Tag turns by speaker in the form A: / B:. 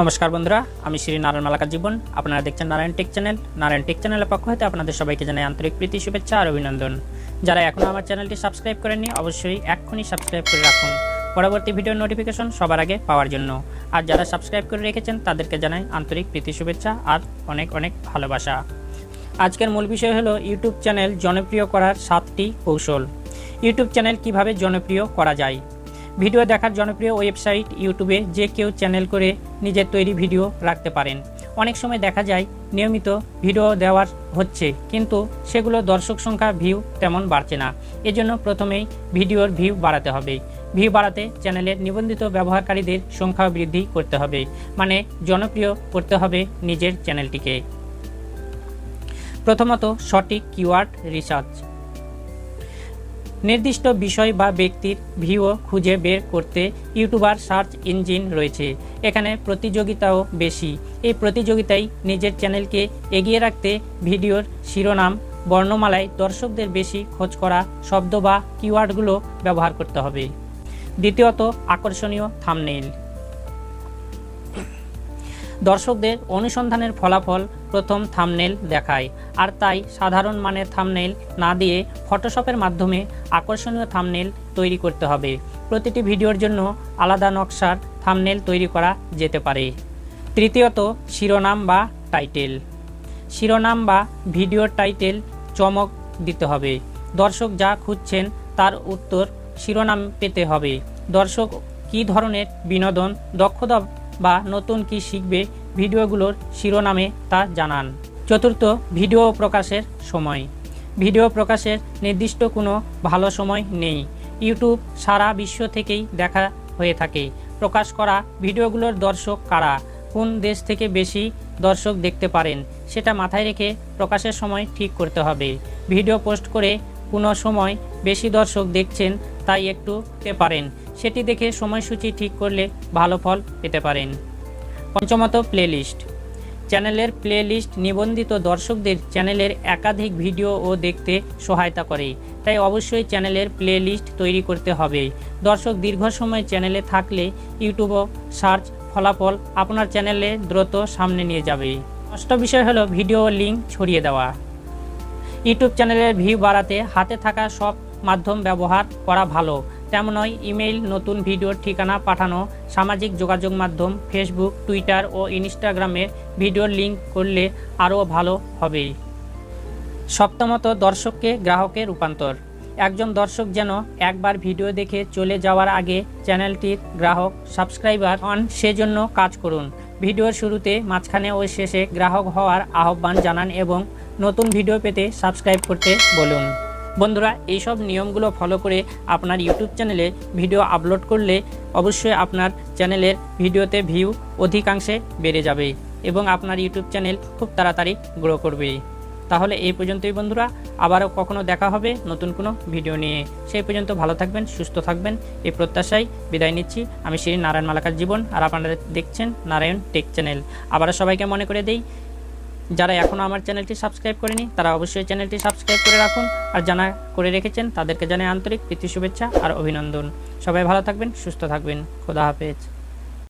A: নমস্কার বন্ধুরা, আমি শ্রী নারায়ণ মালাকার জীবন। আপনারা দেখছেন Narayan tech channel. Narayan tech চ্যানেলের পক্ষ হতে আপনাদের সবাইকে জানাই আন্তরিক প্রীতি, শুভেচ্ছা আর অভিনন্দন। যারা এখনও আমার চ্যানেলটি সাবস্ক্রাইব করেননি, অবশ্যই এক্ষুনি সাবস্ক্রাইব করে রাখুন পরবর্তী ভিডিওর নোটিফিকেশন সবার আগে পাওয়ার জন্য। আর যারা সাবস্ক্রাইব করে রেখেছেন তাদেরকে জানাই আন্তরিক প্রীতি, শুভেচ্ছা আর অনেক অনেক ভালোবাসা। আজকের মূল বিষয় হলো ইউটিউব চ্যানেল জনপ্রিয় করার 7টি কৌশল। ইউটিউব চ্যানেল কিভাবে জনপ্রিয় করা যায়। ভিডিও দেখার জনপ্রিয় ওয়েবসাইট ইউটিউবে যে কেউ চ্যানেল করে নিজের তৈরি ভিডিও রাখতে পারেন। অনেক সময় দেখা যায় নিয়মিত ভিডিও দেওয়ার হচ্ছে, কিন্তু সেগুলো দর্শক সংখ্যা ভিউ তেমন বাড়ছে না। এজন্য প্রথমেই ভিডিওর ভিউ বাড়াতে হবে। ভিউ বাড়াতে চ্যানেলের নিবন্ধিত ব্যবহারকারীদের সংখ্যা বৃদ্ধি করতে হবে, মানে জনপ্রিয় করতে হবে নিজের চ্যানেলটিকে। প্রথমত, সঠিক কিওয়ার্ড রিসার্চ। নির্দিষ্ট বিষয় বা ব্যক্তির ভিউ খুঁজে বের করতে ইউটিউবার সার্চ ইঞ্জিন রয়েছে। এখানে প্রতিযোগিতাও বেশি। এই প্রতিযোগিতায় নিজের চ্যানেলকে এগিয়ে রাখতে ভিডিওর শিরোনাম বর্ণমালায় দর্শকদের বেশি খোঁজ করা শব্দ বা কিওয়ার্ডগুলো ব্যবহার করতে হবে। দ্বিতীয়ত, আকর্ষণীয় থাম্বনেইল। দর্শকদের অনুসন্ধানের ফলাফল প্রথম থাম্বনেইল দেখায়, আর তাই সাধারণ মানের থাম্বনেইল না দিয়ে ফটোশপের মাধ্যমে আকর্ষণীয় থাম্বনেইল তৈরি করতে হবে। প্রতিটি ভিডিওর জন্য আলাদা নকশার থাম্বনেইল তৈরি করা যেতে পারে। তৃতীয়ত, শিরোনাম বা টাইটেল। শিরোনাম বা ভিডিওর টাইটেল চমক দিতে হবে। দর্শক যা খুঁজছেন তার উত্তর শিরোনাম পেতে হবে। দর্শক কী ধরনের বিনোদন, দক্ষতা বা নতুন কি শিখবে, ভিডিওগুলোর শিরোনামে তা জানান। চতুর্থ, ভিডিও প্রকাশের সময়। ভিডিও প্রকাশের নির্দিষ্ট কোনো ভালো সময় নেই। ইউটিউব সারা বিশ্ব থেকেই দেখা হয়ে থাকে। প্রকাশ করা ভিডিওগুলোর দর্শক কারা, কোন দেশ থেকে বেশি দর্শক দেখতে পারেন, সেটা মাথায় রেখে প্রকাশের সময় ঠিক করতে হবে। ভিডিও পোস্ট করে কোনো সময় বেশি দর্শক দেখছেন তাই একটু পেতে পারেন, সেটি দেখে সময়সূচি ঠিক করলে ভালো ফল পেতে পারেন। পঞ্চমত, প্লেলিস্ট। চ্যানেলের প্লেলিস্ট নিবন্ধিত দর্শকদের চ্যানেলের একাধিক ভিডিও ও দেখতে সহায়তা করে, তাই অবশ্যই চ্যানেলের প্লেলিস্ট তৈরি করতে হবে। দর্শক দীর্ঘ সময় চ্যানেলে থাকলে ইউটিউব সার্চ ফলাফল আপনার চ্যানেলে দ্রুত সামনে নিয়ে যাবে। ষষ্ঠ বিষয় হলো ভিডিও লিঙ্ক ছড়িয়ে দেওয়া। ইউটিউব চ্যানেলের ভিউ বাড়াতে হাতে থাকা সব মাধ্যম ব্যবহার করা ভালো। তেমনই ইমেইল, নতুন ভিডিওর ঠিকানা পাঠানো, সামাজিক যোগাযোগ মাধ্যম ফেসবুক, টুইটার ও ইনস্টাগ্রামে ভিডিওর লিঙ্ক করলে আরও ভালো হবে। সপ্তমত, দর্শককে গ্রাহকে রূপান্তর। একজন দর্শক যেন একবার ভিডিও দেখে চলে যাওয়ার আগে চ্যানেলটির গ্রাহক, সাবস্ক্রাইবার হন, সেজন্য কাজ করুন। ভিডিওর শুরুতে, মাঝখানে ও শেষে গ্রাহক হওয়ার আহ্বান জানান এবং নতুন ভিডিও পেতে সাবস্ক্রাইব করতে বলুন। বন্ধুরা, এইসব নিয়মগুলো ফলো করে আপনার ইউটিউব চ্যানেলে ভিডিও আপলোড করলে অবশ্যই আপনার চ্যানেলের ভিডিওতে ভিউ অধিকাংশে বেড়ে যাবে এবং আপনার ইউটিউব চ্যানেল খুব তাড়াতাড়ি গ্রো করবে। তাহলে এই পর্যন্তই বন্ধুরা, আবারও কখনো দেখা হবে নতুন কোনো ভিডিও নিয়ে। সেই পর্যন্ত ভালো থাকবেন, সুস্থ থাকবেন, এই প্রত্যাশায় বিদায় নিচ্ছি। আমি শ্রী নারায়ণ মালাকার জীবন, আর আপনারা দেখছেন নারায়ণ টেক চ্যানেল। আবারও সবাইকে মনে করে দেই, যারা এখনও আমার চ্যানেলটি সাবস্ক্রাইব করেনি তারা অবশ্যই চ্যানেলটি সাবস্ক্রাইব করে রাখুন, আর যারা করে রেখেছেন তাদেরকে জানাই আন্তরিক প্রীতি, শুভেচ্ছা আর অভিনন্দন। সবাই ভালো থাকবেন, সুস্থ থাকবেন। খোদা হাফেজ।